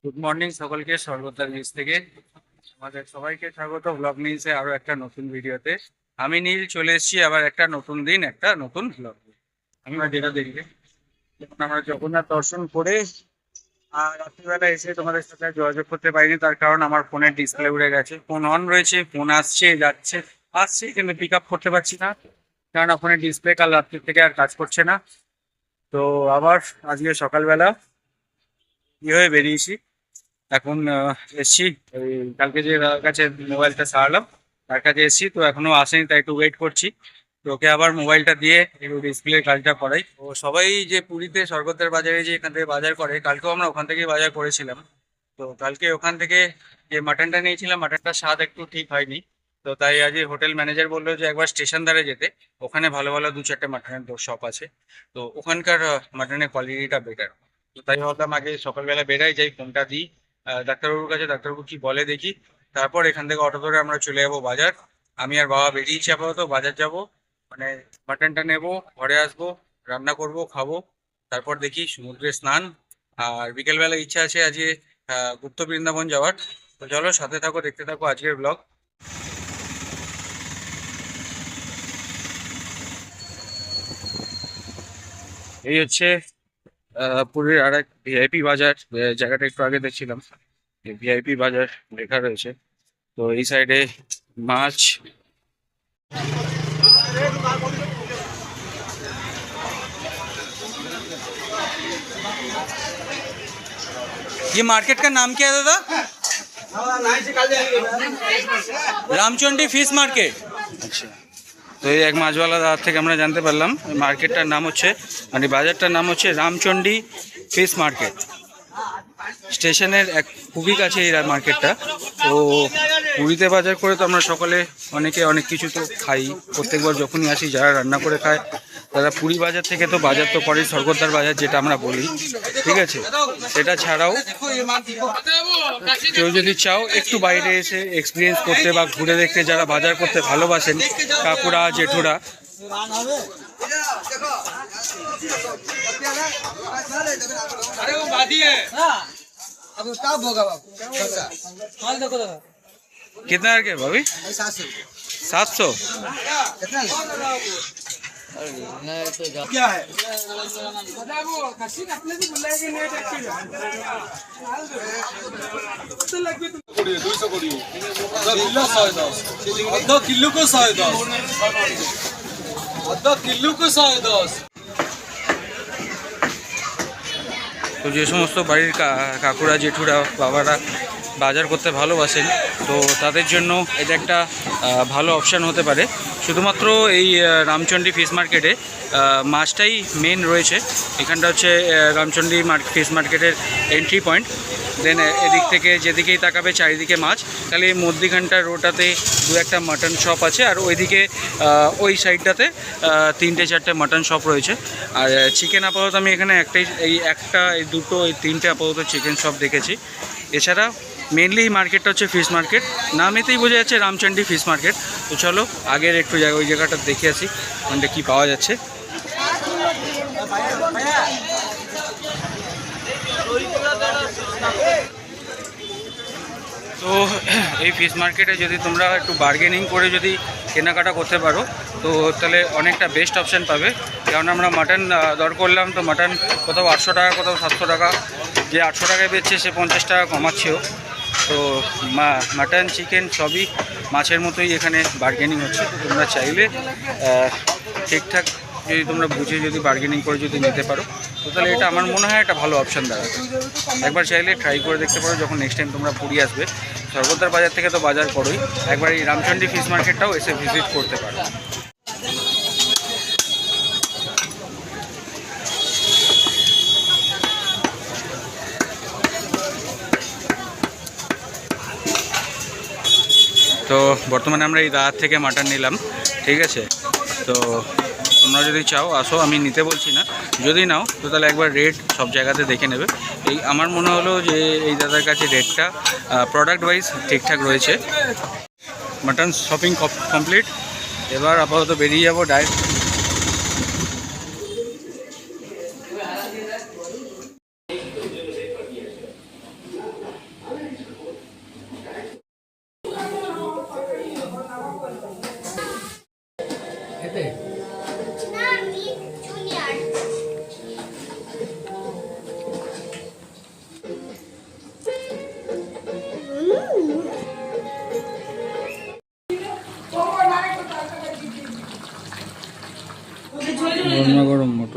Good morning সকলকে, Swargadwar news থেকে আমাদের সবাইকে স্বাগত ব্লগ নিউজে আরো একটা নতুন ভিডিওতে। আমি নীল চলে এসেছি আবার একটা নতুন দিন, একটা নতুন ব্লগ। আমরা যেটা দেখবে, যখন আমরা জগন্নাথ দর্শন করে আর রাত্রিবেলা এসে তোমাদের সাথে আর যোগাযোগ করতে পারিনি, তার কারণ আমার ফোনের ডিসপ্লে উড়ে গেছে। ফোন অন রয়েছে, ফোন আসছে যাচ্ছে আসছে, কিন্তু পিক আপ করতে পারছি না, কারণ ফোনের ডিসপ্লে কাল রাত্রি থেকে আর কাজ করছে না। তো আবার আজকে সকালবেলা হয়ে বেরিয়েছি। এখন এসছি ওই কালকে যে দাদার কাছে মোবাইলটা সারালাম, তার কাছে এসছি। তো এখনো আসেনি, তাই একটু ওয়েট করছি। তো ওকে আবার মোবাইলটা দিয়ে একটু ডিসপ্লের কাজটা করাই। তো সবাই যে পুরীতে স্বর্গদ্বার বাজারে যে এখান থেকে বাজার করে, কালকেও আমরা ওখান থেকেই বাজার করেছিলাম। তো কালকে ওখান থেকে যে মাটনটা নিয়েছিলাম, মাটনটার স্বাদ একটু ঠিক হয়নি। তো তাই আজ হোটেল ম্যানেজার বললো যে একবার স্টেশন ধারে যেতে, ওখানে ভালো ভালো দু চারটে মাটনের শপ আছে। তো ওখানকার মাটনের কোয়ালিটিটা বেটার। তো তাই ভাবলাম আগে সকালবেলা বেরাই, যাই ফোনটা দিই ডাক্তারবাবুর কাছে, ডাক্তারবাবু কি বলে দেখি। তারপর এখান থেকে অটো ধরে আমরা চলে যাবো বাজার। আমি আর বাবা বেরিয়েছি আপাতত বাজার যাব, মানে মাটনটা নেবো, ঘরে আসবো, রান্না করব, খাবো। তারপর দেখি সমুদ্রে স্নান। আর বিকেলবেলা ইচ্ছা আছে আজকে গুপ্ত বৃন্দাবন যাওয়ার। তো চলো সাথে থাকো, দেখতে থাকো আজকের ব্লগ। এই হচ্ছে পুরীর আর এক ভিআইপি বাজার। জায়গাটা একটু আগে দেখছিলাম, ভিআইপি বাজার লেখা রয়েছে। তো এই সাইডে মাছ। ये मार्केट का नाम क्या है दादा? Ramchandi fish market. আচ্ছা, তো এই এক মাছওয়ালা দাদার থেকে আমরা জানতে পারলাম মার্কেটটার নাম হচ্ছে, মানে বাজারটার নাম হচ্ছে রামচন্ডী ফিশ মার্কেট। স্টেশনের এক খুবই কাছে এই মার্কেটটা। তো পুরীতে বাজার করে তো আমরা সকালে অনেকে অনেক কিছু তো খাই, প্রত্যেকবার যখনই আসি যারা রান্না করে খায় তারা পুরী বাজার থেকে তো বাজার তো করে, স্বর্গদ্বার বাজার যেটা আমরা বলি, ঠিক আছে। সেটা ছাড়াও কেউ যদি চাও একটু বাইরে এসে এক্সপিরিয়েন্স করতে বা ঘুরে দেখতে, যারা বাজার করতে ভালোবাসেন কাকুরা জেঠুরা, कितना है भाभी? 700। क्या है? आधा किलो को 110 आधा किलो को 110। তো যে সমস্ত বাড়ির কাকুরা জেঠুরা বাবারা বাজার করতে ভালোবাসেন, তো তাদের জন্য এটা একটা ভালো অপশান হতে পারে। শুধুমাত্র এই রামচন্ডী ফিশ মার্কেটে মাছটাই মেন রয়েছে। এখানটা হচ্ছে রামচন্ডী ফিশ মার্কেটের এন্ট্রি পয়েন্ট। দেন এদিক থেকে যেদিকেই তাকাবে চারিদিকে মাছ। তাহলে এই মধ্যিখানটার রোটাতে দু একটা মাটন শপ আছে, আর ওইদিকে ওই সাইডটাতে 3-4টে মাটন শপ রয়েছে। আর চিকেন আপাতত আমি এখানে এই দুটো এই 3টে আপাতত চিকেন শপ দেখেছি। এছাড়া মেনলি মার্কেটটা হচ্ছে ফিশ মার্কেট, নামেতেই বোঝা যাচ্ছে রামচন্ডী ফিশ মার্কেট। তো চলো আগের একটু ওই জায়গাটা দেখে আসি ওখানটা কী পাওয়া যাচ্ছে। তো এই ফিশ মার্কেটে যদি তোমরা একটু বার্গেনিং করে যদি কেনাকাটা করতে পারো, তো তাহলে অনেকটা বেস্ট অপশান পাবে। কারণ আমরা মাটন দর করলাম, তো মাটন কোথাও 800 টাকা, কোথাও 700 টাকা। যে 800 টাকায় বেচছে সে 50 টাকা কমাচ্ছেও। তো মাটন চিকেন সবই মাছের মতোই এখানে বার্গেনিং হচ্ছে। তো তোমরা চাইলে ঠিকঠাক যদি তোমরা বুঝে যদি বার্গেনিং করে যদি নিতে পারো, তো তাহলে এটা আমার মনে হয় একটা ভালো অপশান দাঁড়াবে। একবার চাইলে ট্রাই করে দেখতে পারো যখন নেক্সট টাইম তোমরা পুরী আসবে। স্বর্গদ্বার বাজার থেকে তো বাজার করোই, একবার এই রামচন্ডী ফিশ মার্কেটটাও এসে ভিজিট করতে পারো। তো বর্তমানে আমরা এই দাঁড়ার থেকে মাটন নিলাম, ঠিক আছে। তো তোমরা যদি চাও আসো, আমি নিতে বলছি না, যদি নাও তো তাহলে একবার রেট সব জায়গাতে দেখে নেবে। এই আমার মনে হলো যে এই দাদার কাছে রেটটা প্রোডাক্ট ওয়াইজ ঠিকঠাক রয়েছে। মাটন শপিং কমপ্লিট, এবার আপাতত বেরিয়ে যাবো ডাইরেক্ট।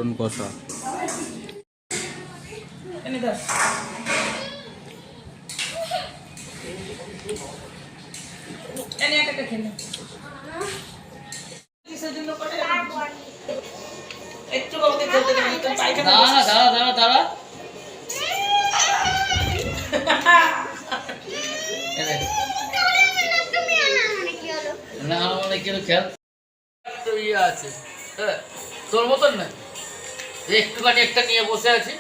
মটন কষা। এনে দাও। এনে একটা খেয়ে নাও। কিসের জন্য করে? একটু বাবাকে খেলতে দেন, তো পায়খানা দাঁড়া না মানে কিন্তু খেল তো ইয়ে আছে হ্যাঁ তোর মতন না একটুখানি একটা নিয়ে বসে আছি